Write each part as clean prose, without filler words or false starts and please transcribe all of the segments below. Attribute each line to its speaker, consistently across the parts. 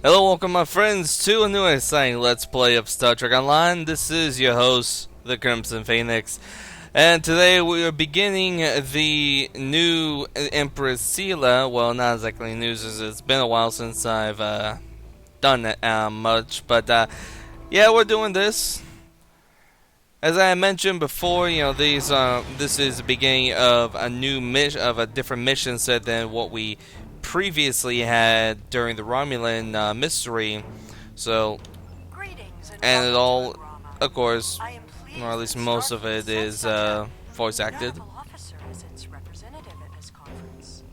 Speaker 1: Hello, welcome my friends to a new exciting Let's Play of Star Trek Online. This is your host, the Crimson Phoenix, and today we are beginning the new Empress Sela. Well, not exactly news, as it's been a while since I've done it much, but yeah, we're doing this. As I mentioned before, this is the beginning of a new mission, of a different mission set than what we previously had during the Romulan mystery. So,
Speaker 2: Greetings and
Speaker 1: and it
Speaker 2: welcome to
Speaker 1: all,
Speaker 2: Agrama.
Speaker 1: of course,
Speaker 2: I am
Speaker 1: or at
Speaker 2: pleased
Speaker 1: least
Speaker 2: that
Speaker 1: most of
Speaker 2: Starfleet
Speaker 1: it
Speaker 2: sent
Speaker 1: is
Speaker 2: such a
Speaker 1: voice acted.
Speaker 2: notable officer as its representative at this conference.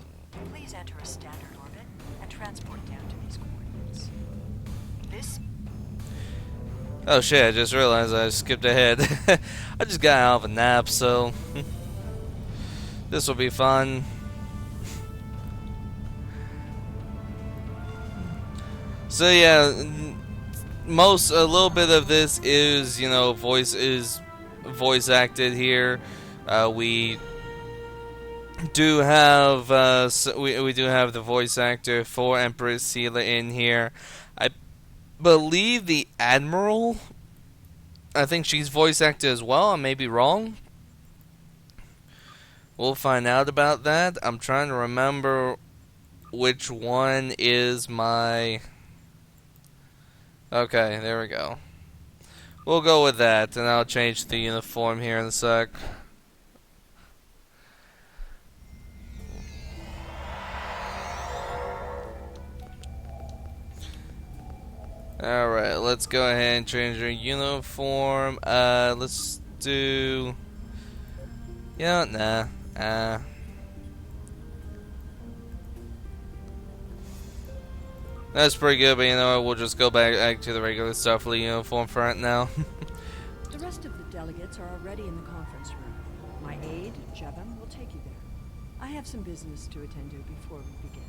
Speaker 2: Please enter a standard orbit and transport down to these coordinates. This
Speaker 1: Oh shit! I just realized I skipped ahead. I just got out of a nap, so this will be fun. So yeah, a little bit of this is voice acted here. We do have we do have the voice actor for Empress Sela in here. I believe the Admiral. I think she's voice acted as well. I may be wrong. We'll find out about that. I'm trying to remember which one is my. Okay, there we go. We'll go with that, and I'll change the uniform here in a sec. Alright, let's go ahead and change your uniform. Let's do. Nah. That's pretty good, but you know what? We'll just go back to the regular Starfleet uniform for right now.
Speaker 3: The rest of the delegates are already in the conference room. My aide, Jevon, will take you there. I have some business to attend to before we begin.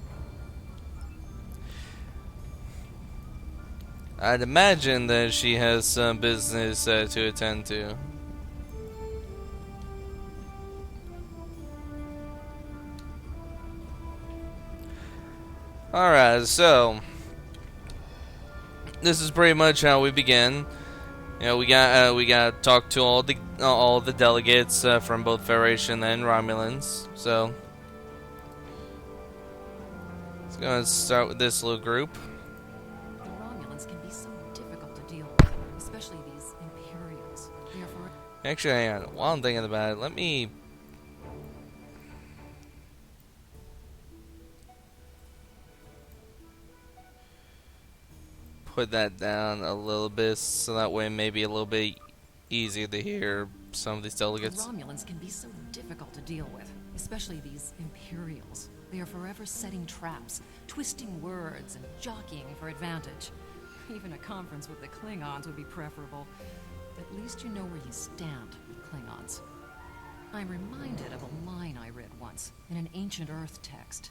Speaker 1: I'd imagine that she has some business to attend to. Alright, so this is pretty much how we begin. We got to talk to all the delegates from both Federation and Romulans. So let's go and start with this little group.
Speaker 4: The Romulans can be so difficult to deal with, especially these Imperials. Therefore,
Speaker 1: Actually, hang on. While I'm thinking about it, let me put that down a little bit so that way maybe a little bit easier to hear some of these
Speaker 4: the
Speaker 1: delegates.
Speaker 4: Romulans can be so difficult to deal with, especially these Imperials. They are forever setting traps, twisting words, and jockeying for advantage. Even a conference with the Klingons would be preferable. At least you know where you stand with Klingons. I'm reminded of a line I read once in an ancient Earth text.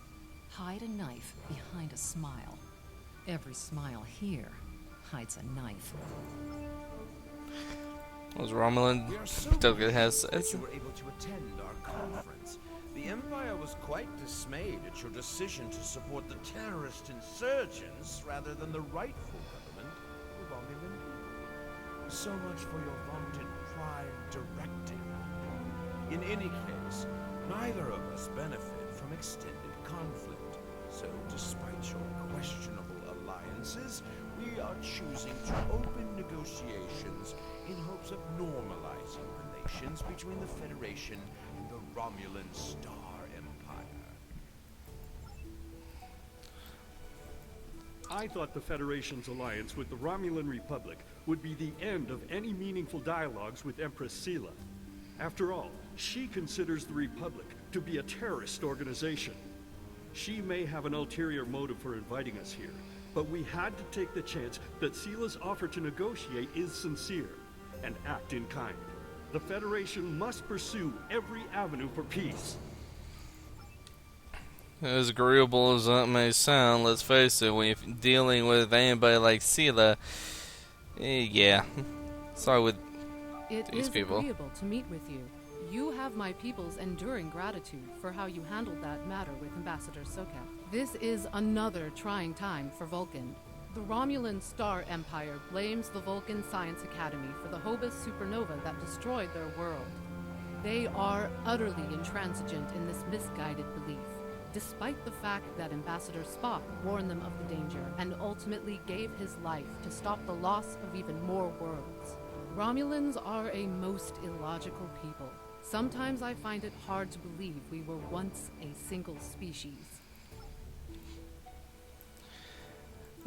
Speaker 4: Hide a knife behind a smile. Every smile here hides a knife.
Speaker 1: Those Romulan
Speaker 5: We are so
Speaker 1: delegate has
Speaker 5: pleased that you were able to attend our conference. The Empire was quite dismayed at your decision to support the terrorist insurgents rather than the rightful government of the Romulan people. So much for your vaunted prime directing. In any case, neither of us benefit from extended conflict. So, despite your questionable alliances, we are choosing to open negotiations in hopes of normalizing relations between the Federation and the Romulan Star Empire.
Speaker 6: I thought the Federation's alliance with the Romulan Republic would be the end of any meaningful dialogues with Empress Sela. After all, she considers the Republic to be a terrorist organization. She may have an ulterior motive for inviting us here, but we had to take the chance that Sela's offer to negotiate is sincere and act in kind. The Federation must pursue every avenue for peace.
Speaker 1: as agreeable as that may sound. Let's face it, when you're dealing with anybody like Sela, yeah. Sorry with
Speaker 7: It
Speaker 1: these
Speaker 7: is
Speaker 1: people.
Speaker 7: agreeable to meet with you. You have my people's enduring gratitude for how you handled that matter with Ambassador Sokat. This is another trying time for Vulcan. The Romulan Star Empire blames the Vulcan Science Academy for the Hobus supernova that destroyed their world. They are utterly intransigent in this misguided belief, despite the fact that Ambassador Spock warned them of the danger and ultimately gave his life to stop the loss of even more worlds. Romulans are a most illogical people. Sometimes I find it hard to believe we were once a single species.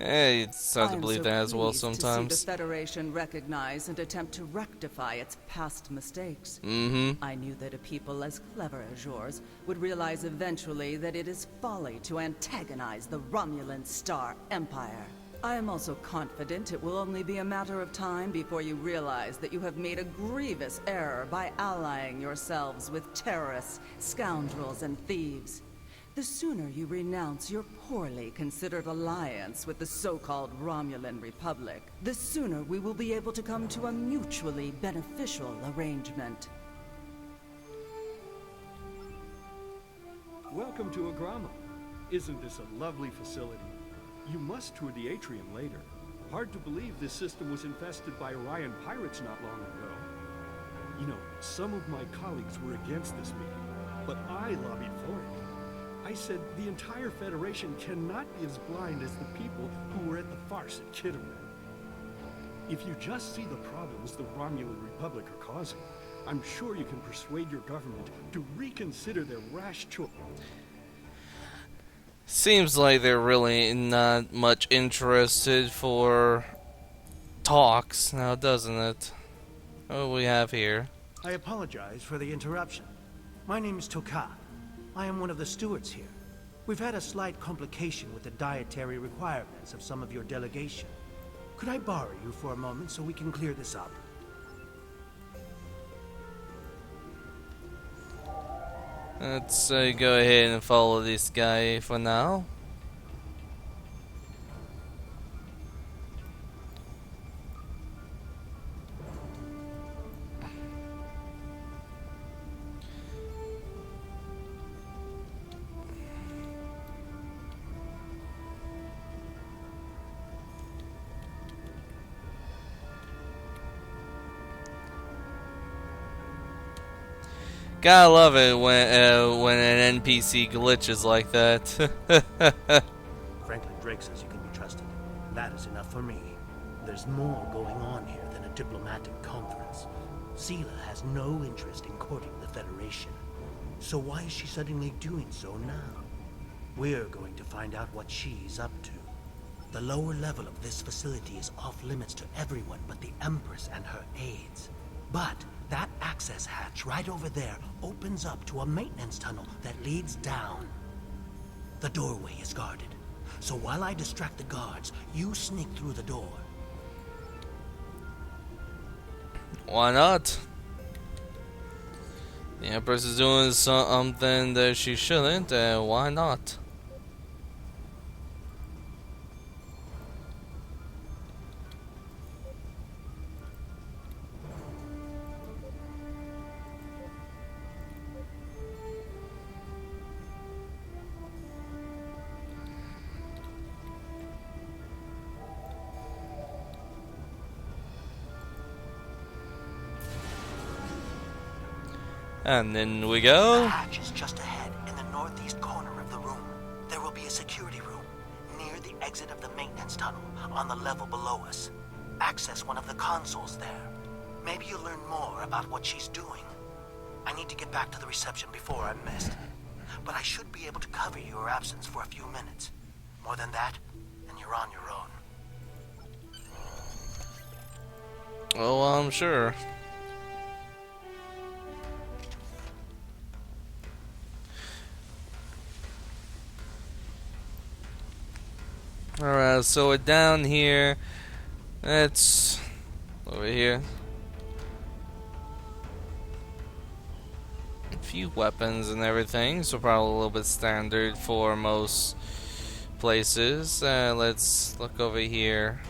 Speaker 1: It's hard to believe that as well
Speaker 8: To
Speaker 1: sometimes.
Speaker 8: see the Federation recognize and attempt to rectify its past mistakes. I knew that a people as clever as yours would realize eventually that it is folly to antagonize the Romulan Star Empire. I am also confident it will only be a matter of time before you realize that you have made a grievous error by allying yourselves with terrorists, scoundrels, and thieves. The sooner you renounce your poorly considered alliance with the so-called Romulan Republic, the sooner we will be able to come to a mutually beneficial arrangement.
Speaker 6: Welcome to Agrama. Isn't this a lovely facility? You must tour the atrium later. Hard to believe this system was infested by Orion pirates not long ago. You know, some of my colleagues were against this meeting, but I lobbied for it. I said the entire Federation cannot be as blind as the people who were at the farce at Kittimer. If you just see the problems the Romulan Republic are causing, I'm sure you can persuade your government to reconsider their rash choice.
Speaker 1: Seems like they're really not much interested for talks now, doesn't it? What do we have here?
Speaker 9: I apologize for the interruption. My name is Toka. I am one of the stewards here. We've had a slight complication with the dietary requirements of some of your delegation. Could I borrow you for a moment so we can clear this up?
Speaker 1: Let's go ahead and follow this guy for now. Gotta love it when an NPC glitches like that.
Speaker 9: Franklin Drake says you can be trusted. That is enough for me. There's more going on here than a diplomatic conference. Sela has no interest in courting the Federation. So why is she suddenly doing so now? We're going to find out what she's up to. The lower level of this facility is off limits to everyone but the Empress and her aides. But that access hatch right over there opens up to a maintenance tunnel that leads down. The doorway is guarded. So while I distract the guards, you sneak through the door.
Speaker 1: Why not? The Empress is doing something that she shouldn't, why not? And then we
Speaker 9: The
Speaker 1: go.
Speaker 9: hatch is just ahead in the northeast corner of the room. There will be a security room near the exit of the maintenance tunnel on the level below us. Access one of the consoles there. Maybe you'll learn more about what she's doing. I need to get back to the reception before I'm missed. But I should be able to cover your absence for a few minutes. More than that, and you're on your own.
Speaker 1: Oh, I'm sure. Alright, so we're down here. It's over here. A few weapons and everything, so probably a little bit standard for most places. Let's look over here.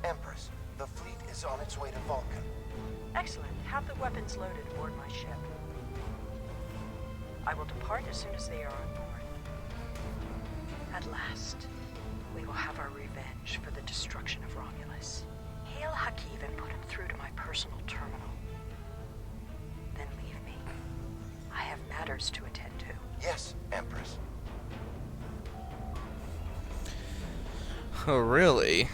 Speaker 10: Empress, the fleet is on its way to Vulcan.
Speaker 2: Excellent. Have the weapons loaded aboard my ship. I will depart as soon as they are on board. At last, we will have our revenge for the destruction of Romulus. Hail Hakiv and put him through to my personal terminal. Then leave me. I have matters to attend to.
Speaker 10: Yes, Empress.
Speaker 1: Oh, really?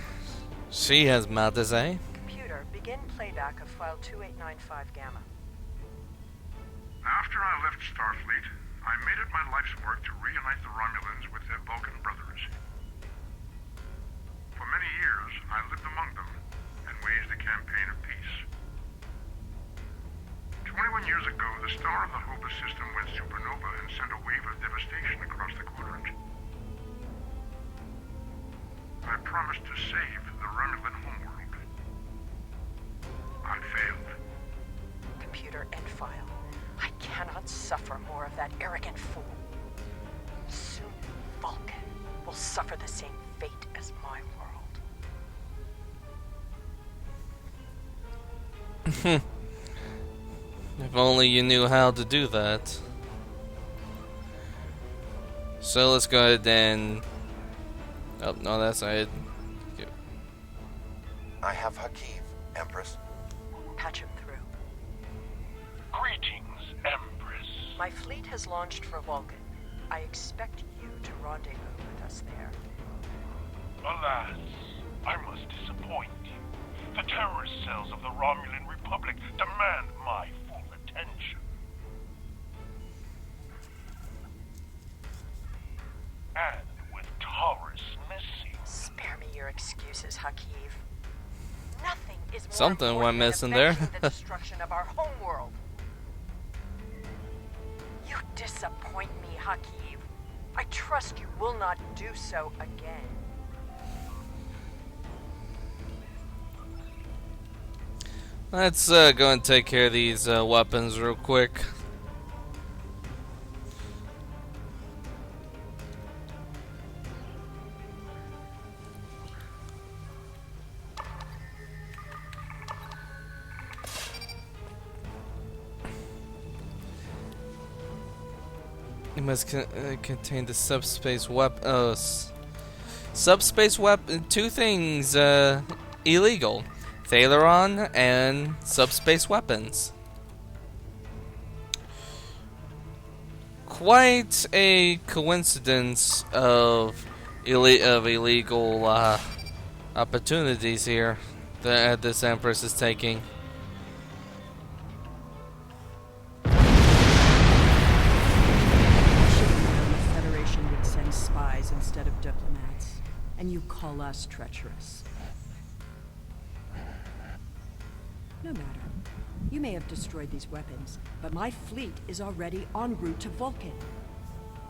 Speaker 1: She has mouth to say.
Speaker 2: Computer, begin playback of file 2895 Gamma.
Speaker 11: After I left Starfleet, I made it my life's work to reunite the Romulans with their Vulcan brothers. For many years, I lived among them and waged a campaign of peace. 21 years ago, the star of the Hobus system went supernova and sent a wave of devastation across the quadrant. I promised to save the Romulan homeworld. I failed.
Speaker 2: Computer, end file. I cannot suffer more of that arrogant fool. Soon, Vulcan will suffer the same fate as my world.
Speaker 1: If only you knew how to do that. So let's go ahead and... Oh, no, that's not it.
Speaker 10: I have Hakiv, Empress.
Speaker 2: Patch him through.
Speaker 11: Greetings, Empress.
Speaker 2: My fleet has launched for Vulcan. I expect you to rendezvous with us there.
Speaker 11: Alas, I must disappoint you. The terrorist cells of the Romulan Republic demand my full attention. And with Taurus missing...
Speaker 2: Spare me your excuses, Hakiv. Nothing is more
Speaker 1: Something
Speaker 2: important
Speaker 1: went
Speaker 2: than
Speaker 1: missing there.
Speaker 2: avenging the destruction of our homeworld. You disappoint me, Hakiv. I trust you will not do so again.
Speaker 1: Let's go and take care of these weapons real quick. It must contain the subspace weapon. Subspace weapon. Two things illegal: Thaleron and subspace weapons. Quite a coincidence of illegal opportunities here that this Empress is taking.
Speaker 3: Instead of diplomats, and you call us treacherous. No matter. You may have destroyed these weapons, but my fleet is already en route to Vulcan.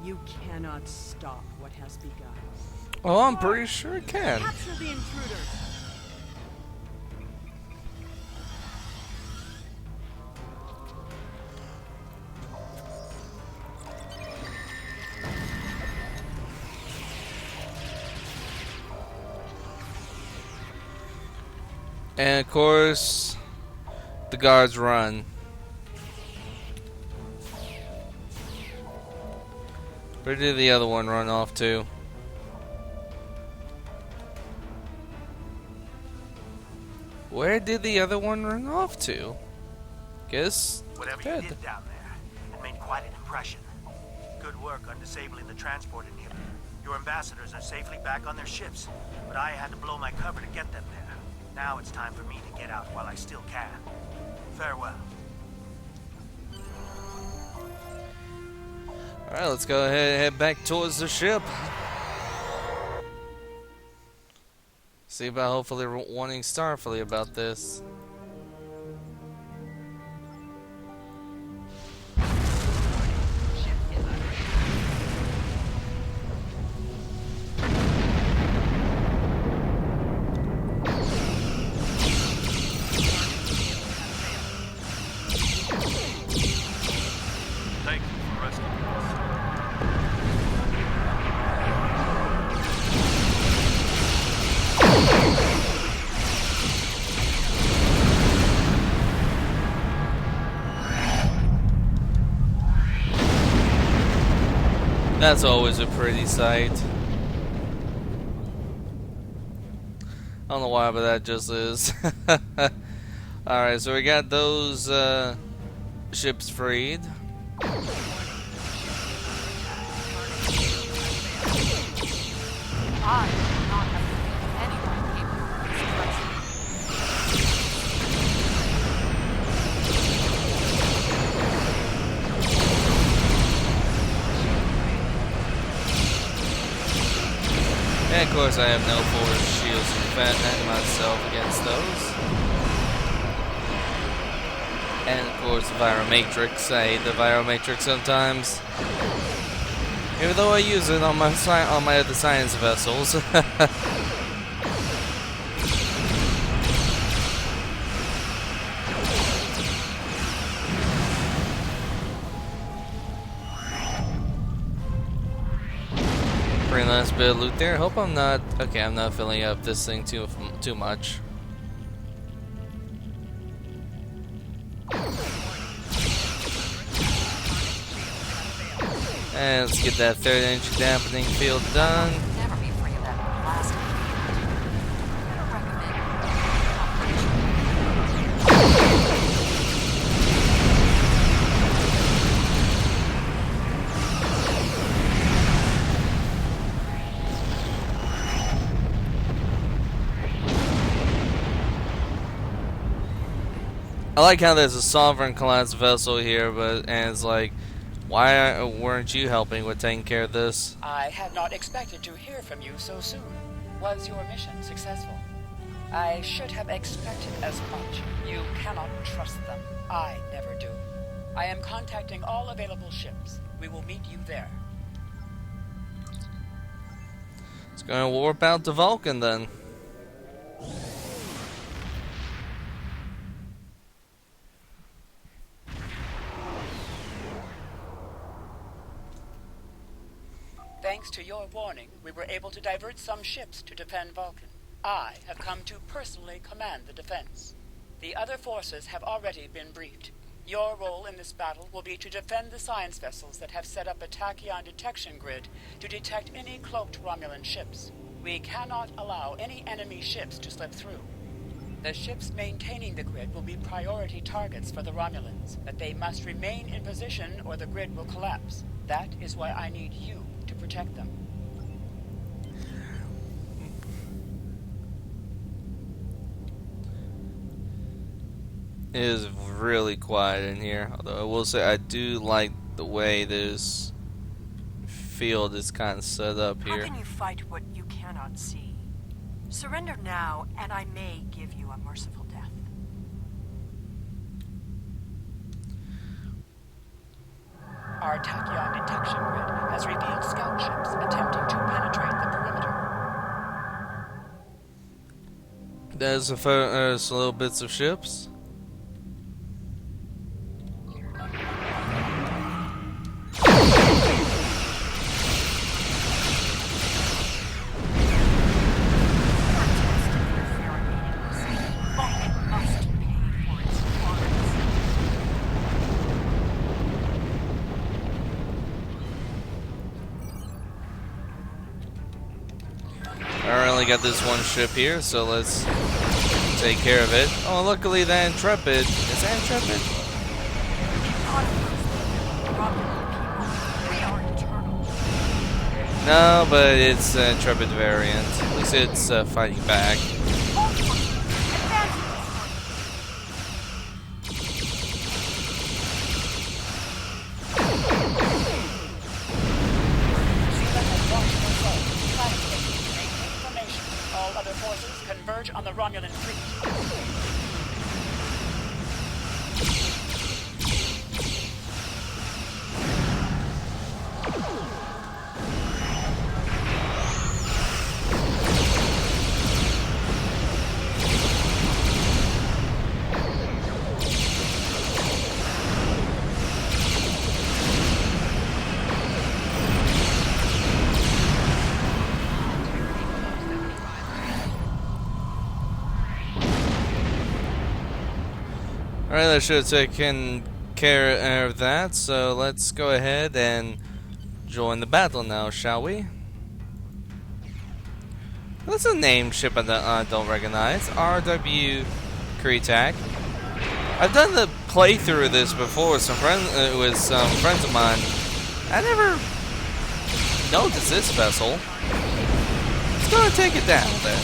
Speaker 3: You cannot stop what has begun.
Speaker 1: Oh, I'm pretty sure it can.
Speaker 3: Capture the intruders!
Speaker 1: And of course, the guards run. Where did the other one run off to? Where did the other one run off to? Guess
Speaker 9: Whatever
Speaker 1: dead.
Speaker 9: you did down there, it made quite an impression. Good work on disabling the transport inhibitor. Your ambassadors are safely back on their ships, but I had to blow my cover to get them there. Now it's time for me to get out while I still can. Farewell.
Speaker 1: Alright, let's go ahead and head back towards the ship. See about hopefully warning Starfleet about this.
Speaker 6: Thank you for rescuing us.
Speaker 1: That's always a pretty sight. I don't know why, but that just is. Alright, so we got those ships freed.
Speaker 4: I will not have anyone capable of destruction.
Speaker 1: And of course I have no force shields to defend myself against those. And of course the Viromatrix. I hate the Viromatrix sometimes. Even though I use it on my other science vessels. Pretty nice bit of loot there. Hope I'm not okay. I'm not filling up this thing too much. And let's get that third energy dampening field done.
Speaker 4: Never be free of that plastic. I'm gonna recommend
Speaker 1: I like how there's a Sovereign class vessel here, and it's like, why weren't you helping with taking care of this?
Speaker 2: I had not expected to hear from you so soon. Was your mission successful? I should have expected as much. You cannot trust them. I never do. I am contacting all available ships. We will meet you there.
Speaker 1: It's gonna warp out to Vulcan then.
Speaker 2: Thanks to your warning, we were able to divert some ships to defend Vulcan. I have come to personally command the defense. The other forces have already been briefed. Your role in this battle will be to defend the science vessels that have set up a tachyon detection grid to detect any cloaked Romulan ships. We cannot allow any enemy ships to slip through. The ships maintaining the grid will be priority targets for the Romulans, but they must remain in position or the grid will collapse. That is why I need you to protect them.
Speaker 1: It is really quiet in here, although I will say I do like the way this field is kind of set up here.
Speaker 3: How can you fight what you cannot see? Surrender now, and I may give you a merciful death.
Speaker 2: Our tachyon detection grid has revealed scout ships attempting to penetrate the perimeter.
Speaker 1: There's little bits of ships. I only got this one ship here, so let's take care of it. Oh, luckily the Intrepid. Is that Intrepid? No, but it's an Intrepid variant. At least it's fighting back.
Speaker 2: All other forces converge on the Romulan fleet.
Speaker 1: Alright, I should have taken care of that, so let's go ahead and join the battle now, shall we? That's a name ship I don't recognize. RW Kretak. I've done the playthrough of this before with some friends of mine. I never noticed this vessel. Let's go and take it down then.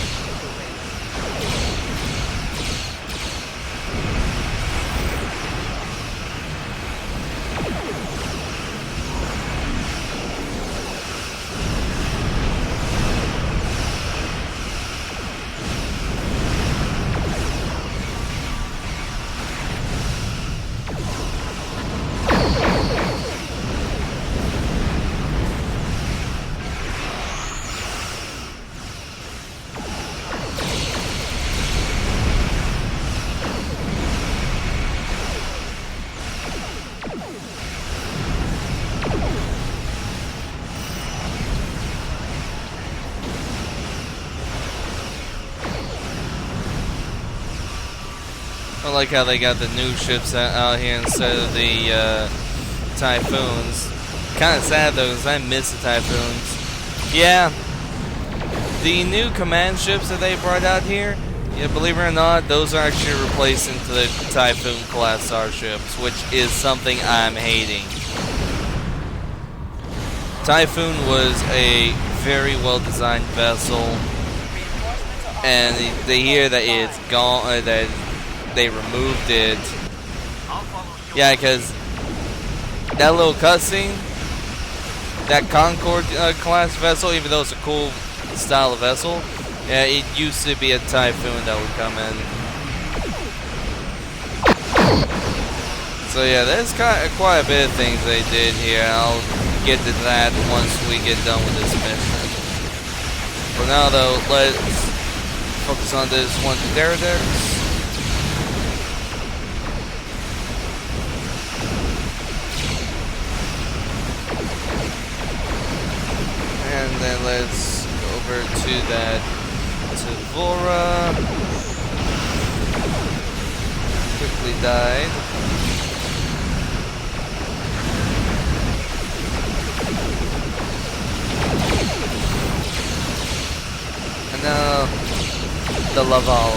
Speaker 1: I like how they got the new ships out here instead of the Typhoons. Kind of sad though, because I miss the Typhoons. Yeah, the new command ships that they brought out here, yeah, believe it or not, those are actually replacing the Typhoon class starships, which is something I'm hating. Typhoon was a very well designed vessel, and they hear that it's gone, that they removed it. Yeah, because that little cutscene, that Concorde class vessel, even though it's a cool style of vessel, yeah, it used to be a Typhoon that would come in. So yeah, there's quite a bit of things they did here. I'll get to that once we get done with this mission. For now though, let's focus on this one Derridex. And then let's go over to that Tavora. Quickly died. And now the Laval.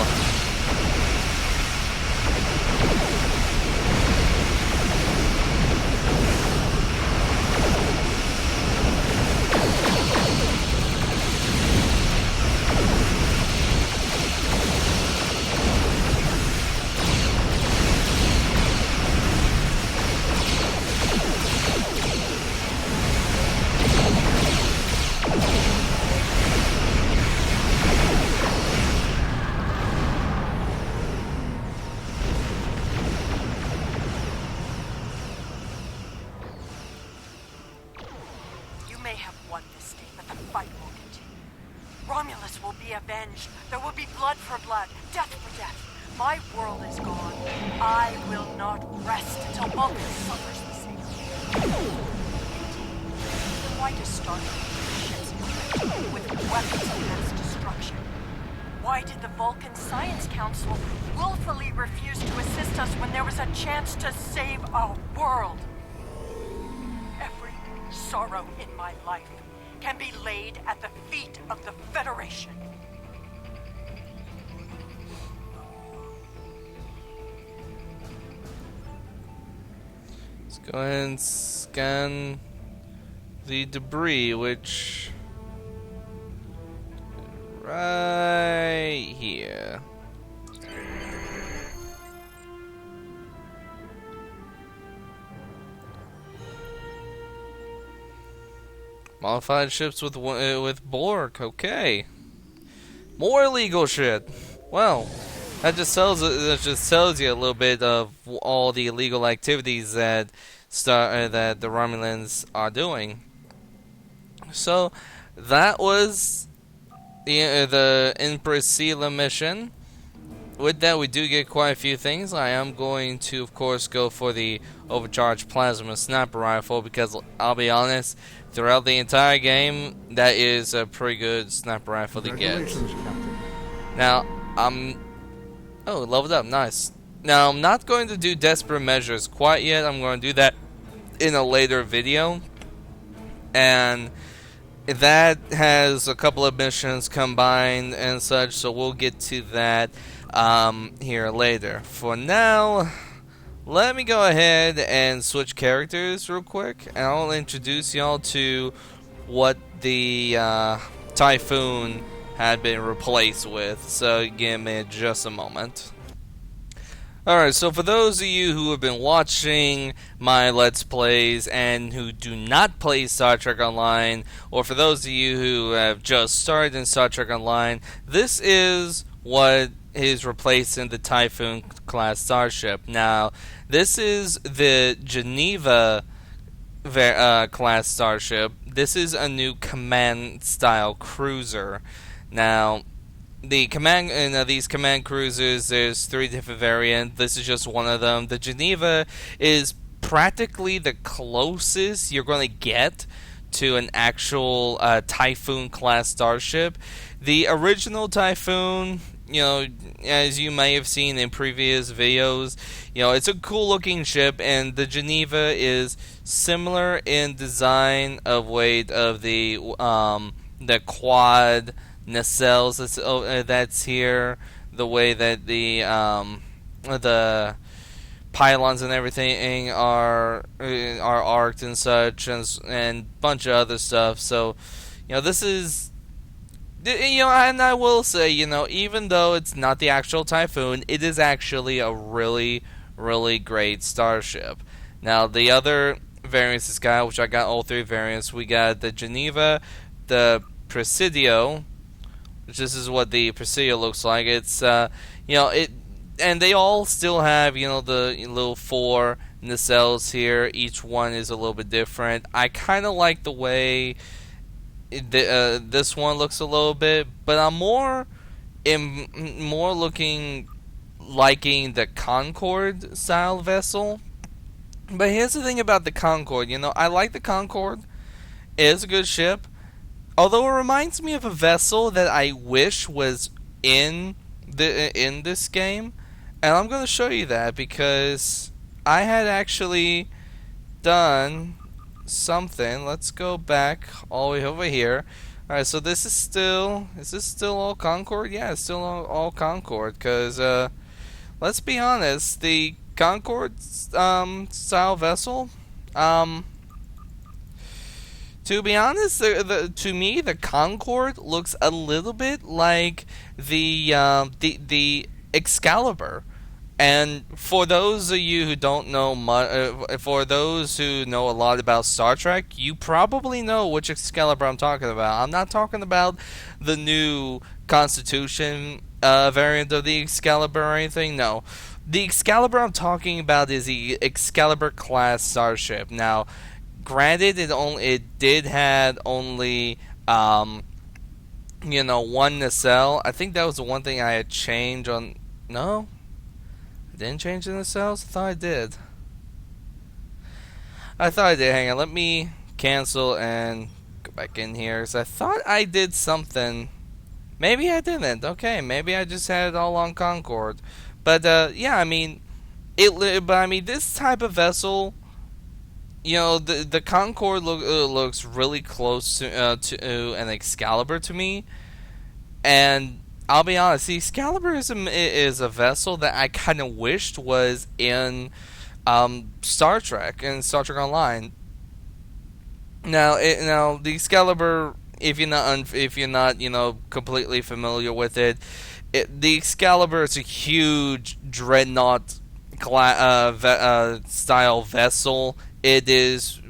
Speaker 2: Romulus will be avenged. There will be blood for blood, death for death. My world is gone. I will not rest until Vulcan suffers the same. Then why does Starfleet ships equipped with weapons of mass destruction? Why did the Vulcan Science Council willfully refuse to assist us when there was a chance to save our world? Every sorrow in my life can be laid at the feet of the Federation.
Speaker 1: Let's go ahead and scan the debris, which right here. Modified ships with Borg. Okay, more illegal shit. Well, that just tells you a little bit of all the illegal activities that that the Romulans are doing. So that was the Empress Sela mission. With that, we do get quite a few things. I am going to, of course, go for the overcharged plasma sniper rifle because I'll be honest, throughout the entire game, that is a pretty good sniper rifle to get. Now, oh, leveled up, nice. Now, I'm not going to do desperate measures quite yet. I'm going to do that in a later video. and that has a couple of missions combined and such, so we'll get to that here later. For now, let me go ahead and switch characters real quick, and I'll introduce y'all to what the Typhoon had been replaced with. So give me just a moment. Alright, so for those of you who have been watching my Let's Plays and who do not play Star Trek Online, or for those of you who have just started in Star Trek Online, this is what is replacing the Typhoon class starship. Now, this is the Geneva class starship. This is a new command style cruiser. Now, the command these command cruisers, there's 3 different variants. This is just one of them. The Geneva is practically the closest you're going to get to an actual Typhoon class starship. The original Typhoon, as you may have seen in previous videos, it's a cool looking ship, and the Geneva is similar in design of weight of the quad nacelles that's here, the way that the pylons and everything are arced and such, and bunch of other stuff. So, this is, and I will say, even though it's not the actual Typhoon, it is actually a really, really great starship. Now, the other variants this guy, which I got all 3 variants, we got the Geneva, the Presidio, which this is what the Presidio looks like. It's and they all still have the little 4 nacelles here. Each one is a little bit different. I kind of like the way this one looks a little bit, but I'm more liking the Concorde style vessel. But here's the thing about the Concorde. I like the Concorde. It is a good ship. Although it reminds me of a vessel that I wish was in this game, and I'm going to show you that because I had actually done something. Let's go back all the way over here. All right, so is this still all Concorde? Yeah, it's still all Concorde because let's be honest, the Concorde style vessel, to be honest, to me, the Concorde looks a little bit like the Excalibur. And for those of you who don't know for those who know a lot about Star Trek, you probably know which Excalibur I'm talking about. I'm not talking about the new Constitution variant of the Excalibur or anything. No, the Excalibur I'm talking about is the Excalibur class starship. Now, granted, it did have only one nacelle. I think that was the one thing I had changed on. No, I didn't change the nacelles. I thought I did. Hang on, let me cancel and go back in here because I thought I did something. Maybe I didn't. Okay, maybe I just had it all on Concorde. But yeah, I mean, this type of vessel. The Concorde looks really close to an Excalibur to me, and I'll be honest, the Excalibur is a vessel that I kind of wished was in Star Trek and Star Trek Online. Now the Excalibur, if you're not completely familiar with it, the Excalibur is a huge dreadnought style vessel. It is,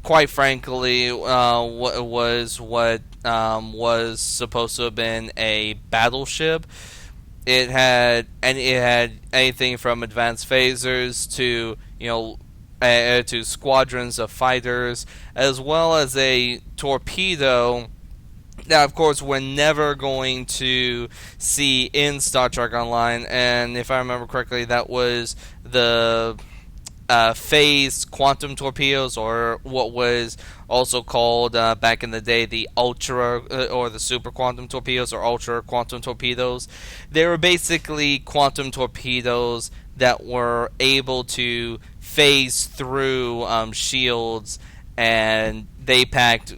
Speaker 1: quite frankly, was supposed to have been a battleship. It had anything from advanced phasers to to squadrons of fighters, as well as a torpedo. Now, of course, we're never going to see in Star Trek Online, and if I remember correctly, that was the phased quantum torpedoes, or what was also called back in the day the ultra or the super quantum torpedoes, or ultra quantum torpedoes. They were basically quantum torpedoes that were able to phase through shields and they packed,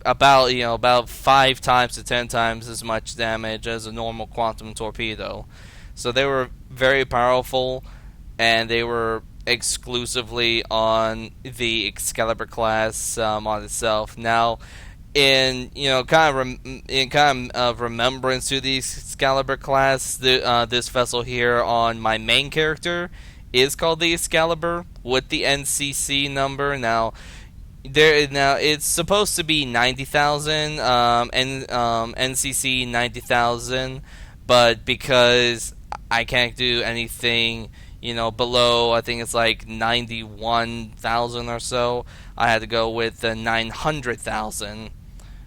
Speaker 1: about 5 times to 10 times as much damage as a normal quantum torpedo. So they were very powerful, and they were exclusively on the Excalibur class on itself. Now, in kind of remembrance to the Excalibur class, this vessel here on my main character is called the Excalibur with the NCC number. Now it's supposed to be 90,000 NCC 90,000, but because I can't do anything below, I think it's like 91,000 or so, I had to go with the 900,000.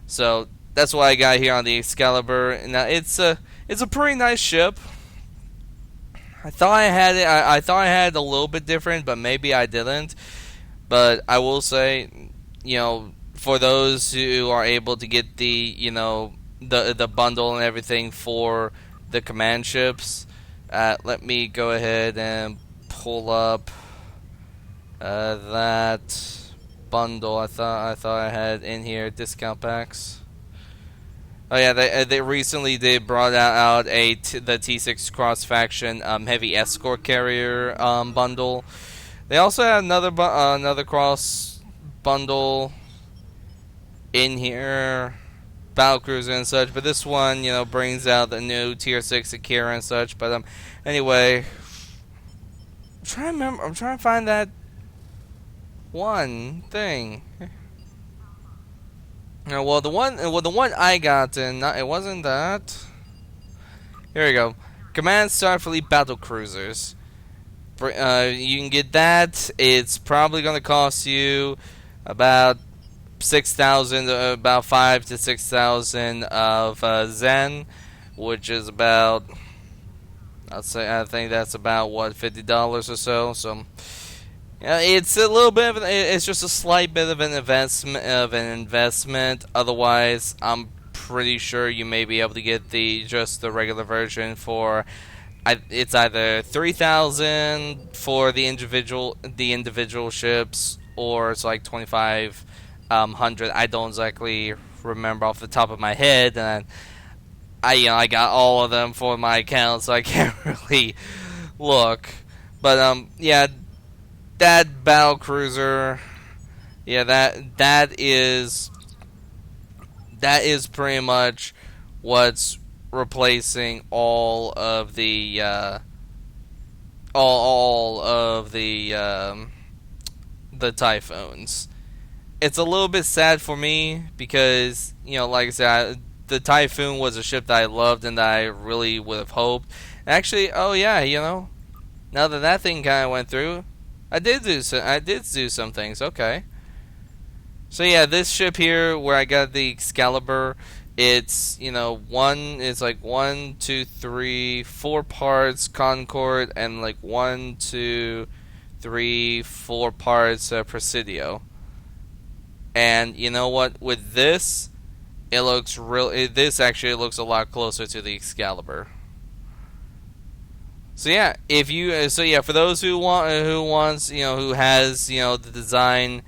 Speaker 1: So that's what I got here on the Excalibur. Now it's a pretty nice ship. I thought I had it. I thought I had it a little bit different, but maybe I didn't. But I will say, for those who are able to get the the bundle and everything for the command ships, let me go ahead and pull up that bundle. I thought I had in here discount packs. Oh yeah, they recently brought out the T6 cross faction heavy escort carrier bundle. They also had another cross bundle in here, battlecruiser and such. But this one, brings out the new tier 6 Akira and such. But anyway, I'm trying to find that one thing. Well, the one I got, and it wasn't that. Here we go. Command Starfleet battle cruisers. You can get that. It's probably going to cost you about 6,000, about 5 to 6,000 of Zen, which is about, I think that's about what, $50 or so. So it's a little bit it's just a slight bit of an investment. Otherwise, I'm pretty sure you may be able to get the regular version for, it's either 3,000 for the individual ships, or it's like 2,500. I don't exactly remember off the top of my head, and I got all of them for my account, so I can't really look. But yeah, that battle cruiser, yeah, that is pretty much what's replacing all of the Typhoons. It's a little bit sad for me because, like I said, the Typhoon was a ship that I loved and that I really would have hoped. Actually, oh yeah, now that thing kind of went through, I did do some things. Okay. So yeah, this ship here where I got the Excalibur, it's it's like 1, 2, 3, 4 parts Concorde and like 1, 2, 3, 4 parts Presidio. And you know what? With this, this actually looks a lot closer to the Excalibur. So yeah, for those who has the design,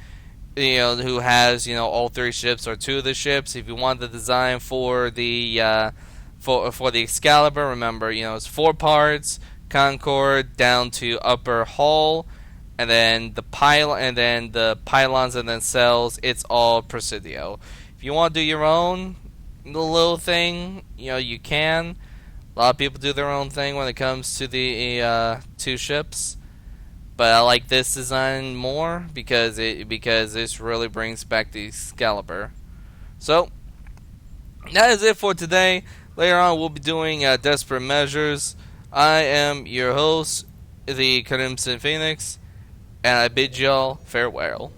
Speaker 1: who has all 3 ships or 2 of the ships. If you want the design for the for the Excalibur, remember it's 4 parts Concorde down to upper hull, and then the pylons and then cells. It's all Presidio. If you want to do your own little thing, you can. A lot of people do their own thing when it comes to the 2 ships, but I like this design more because this really brings back the Excalibur. So that is it for today. Later on, we'll be doing Desperate Measures. I am your host, the Crimson Phoenix, and I bid y'all farewell.